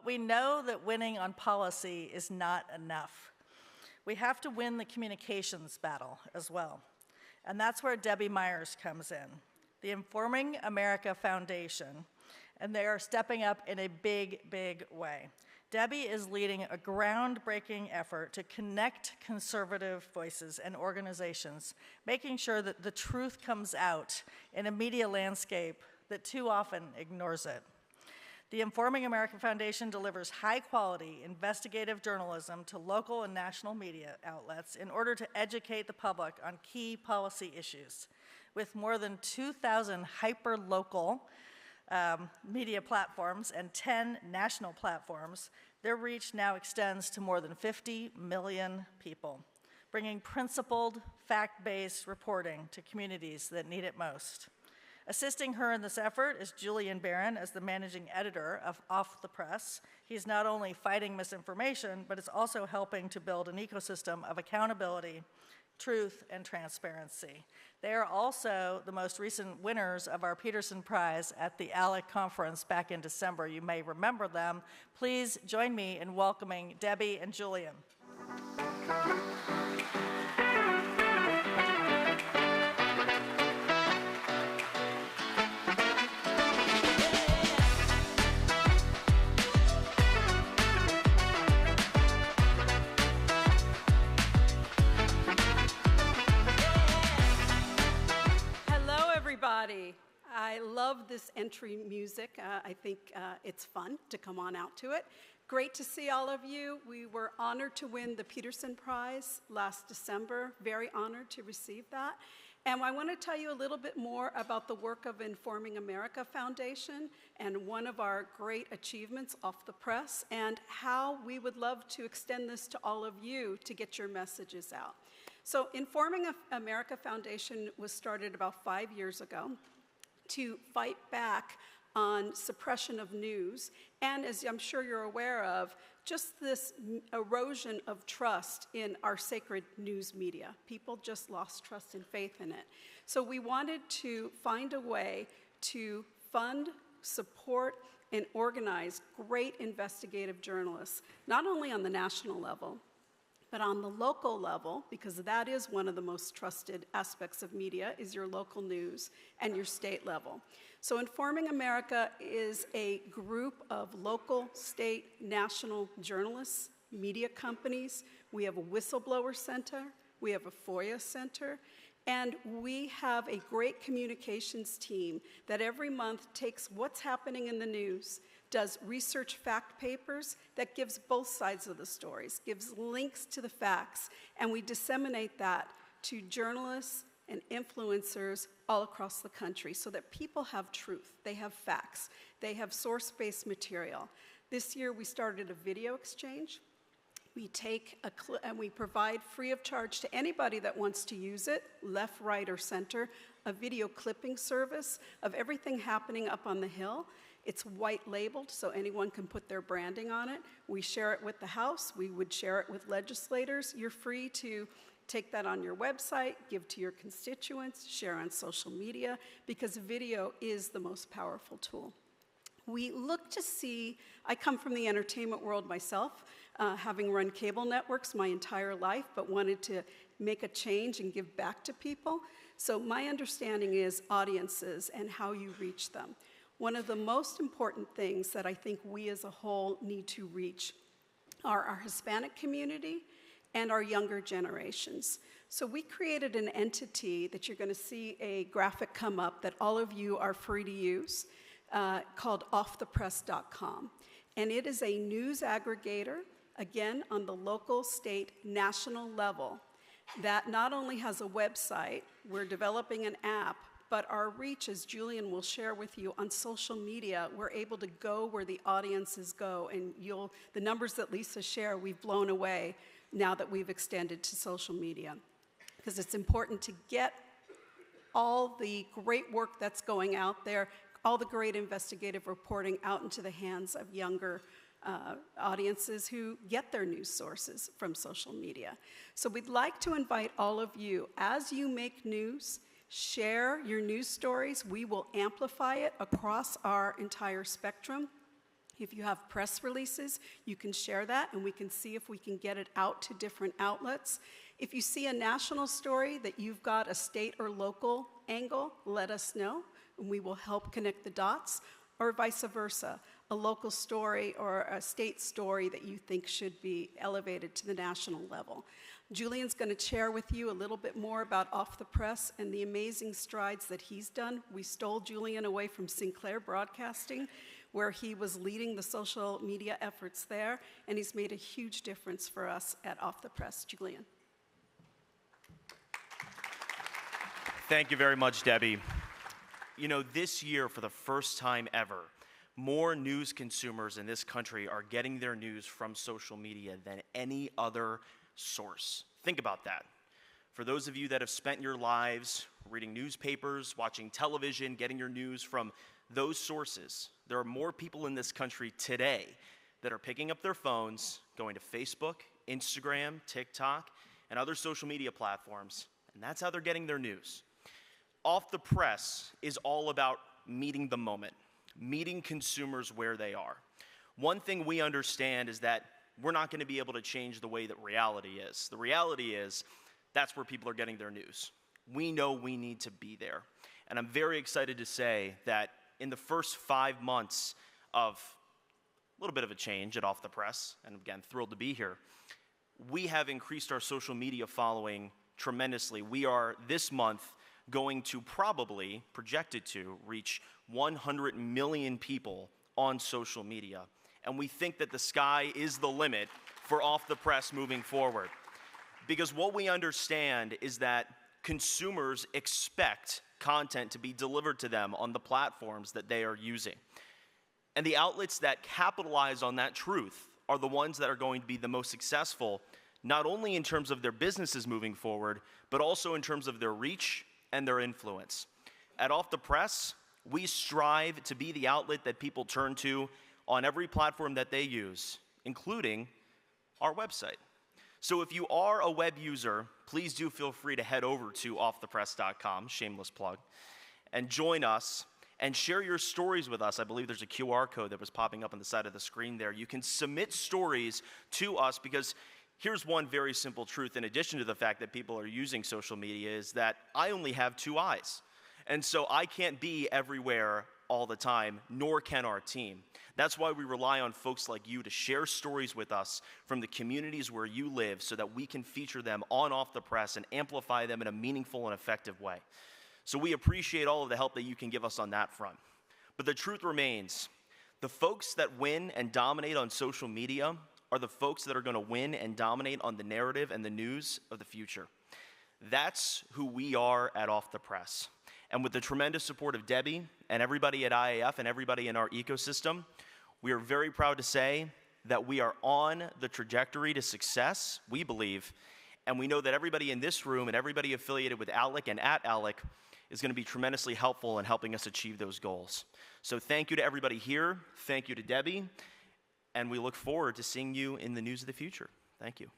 But we know that winning on policy is not enough. We have to win the communications battle as well. And that's where Debbie Myers comes in, the Informing America Foundation, and they are stepping up in a big, big way. Debbie is leading a groundbreaking effort to connect conservative voices and organizations, making sure that the truth comes out in a media landscape that too often ignores it. The Informing America Foundation delivers high-quality investigative journalism to local and national media outlets in order to educate the public on key policy issues. With more than 2,000 hyper-local media platforms and 10 national platforms, their reach now extends to more than 50 million people, bringing principled, fact-based reporting to communities that need it most. Assisting her in this effort is Julian Barron as the managing editor of Off the Press. He's not only fighting misinformation, but is also helping to build an ecosystem of accountability, truth, and transparency. They are also the most recent winners of our Peterson Prize at the ALEC conference back in December. You may remember them. Please join me in welcoming Debbie and Julian. I love this entry music. I think it's fun to come on out to it. Great to see all of you. We were honored to win the Peterson Prize last December. Very honored to receive that. And I want to tell you a little bit more about the work of Informing America Foundation and one of our great achievements, Off the Press, and how we would love to extend this to all of you to get your messages out. So Informing America Foundation was started about 5 years ago to fight back on suppression of news, and as I'm sure you're aware of, just this erosion of trust in our sacred news media. People just lost trust and faith in it. So we wanted to find a way to fund, support, and organize great investigative journalists, not only on the national level, but on the local level, because that is one of the most trusted aspects of media, is your local news and your state level. So Informing America is a group of local, state, national journalists, media companies. We have a whistleblower center, we have a FOIA center, and we have a great communications team that every month takes what's happening in the news, does research fact papers that gives both sides of the stories, gives links to the facts, and we disseminate that to journalists and influencers all across the country so that people have truth, they have facts, they have source-based material. This year we started a video exchange. We take and we provide free of charge to anybody that wants to use it, left, right, or center, a video clipping service of everything happening up on the Hill. It's white labeled, so anyone can put their branding on it. We share it with the House. We would share it with legislators. You're free to take that on your website, give to your constituents, share on social media, because video is the most powerful tool. We look to see, I come from the entertainment world myself, having run cable networks my entire life, but wanted to make a change and give back to people. So my understanding is audiences and how you reach them. One of the most important things that I think we as a whole need to reach are our Hispanic community and our younger generations. So we created an entity that you're going to see a graphic come up that all of you are free to use called offthepress.com. And it is a news aggregator, again, on the local, state, national level that not only has a website, we're developing an app, but our reach, as Julian will share with you, on social media, we're able to go where the audiences go, and the numbers that Lisa shared, we've blown away now that we've extended to social media, because it's important to get all the great work that's going out there, all the great investigative reporting out into the hands of younger audiences who get their news sources from social media. So we'd like to invite all of you, as you make news, share your news stories. We will amplify it across our entire spectrum. If you have press releases, you can share that, and we can see if we can get it out to different outlets. If you see a national story that you've got a state or local angle, let us know, and we will help connect the dots, or vice versa, a local story or a state story that you think should be elevated to the national level. Julian's going to share with you a little bit more about Off the Press and the amazing strides that he's done. We stole Julian away from Sinclair Broadcasting, where he was leading the social media efforts there, and he's made a huge difference for us at Off the Press. Julian. Thank you very much, Debbie. You know, this year, for the first time ever, more news consumers in this country are getting their news from social media than any other source. Think about that. For those of you that have spent your lives reading newspapers, watching television, getting your news from those sources, there are more people in this country today that are picking up their phones, going to Facebook, Instagram, TikTok, and other social media platforms, and that's how they're getting their news. Off the Press is all about meeting the moment, meeting consumers where they are. One thing we understand is that we're not going to be able to change the way that reality is. The reality is that's where people are getting their news. We know we need to be there. And I'm very excited to say that in the first 5 months of a little bit of a change at Off the Press, and again, thrilled to be here, we have increased our social media following tremendously. We are, this month, going to probably, projected to, reach 100 million people on social media. And we think that the sky is the limit for Off the Press moving forward. Because what we understand is that consumers expect content to be delivered to them on the platforms that they are using. And the outlets that capitalize on that truth are the ones that are going to be the most successful, not only in terms of their businesses moving forward, but also in terms of their reach and their influence. At Off the Press, we strive to be the outlet that people turn to on every platform that they use, including our website. So if you are a web user, please do feel free to head over to offthepress.com, shameless plug, and join us and share your stories with us. I believe there's a QR code that was popping up on the side of the screen there. You can submit stories to us because here's one very simple truth, in addition to the fact that people are using social media, is that I only have 2 eyes. And so I can't be everywhere all the time, nor can our team. That's why we rely on folks like you to share stories with us from the communities where you live so that we can feature them on Off the Press and amplify them in a meaningful and effective way. So we appreciate all of the help that you can give us on that front. But the truth remains, the folks that win and dominate on social media are the folks that are going to win and dominate on the narrative and the news of the future. That's who we are at Off the Press. And with the tremendous support of Debbie and everybody at IAF and everybody in our ecosystem, we are very proud to say that we are on the trajectory to success, we believe, and we know that everybody in this room and everybody affiliated with ALEC and at ALEC is going to be tremendously helpful in helping us achieve those goals. So thank you to everybody here, thank you to Debbie, and we look forward to seeing you in the news of the future. Thank you.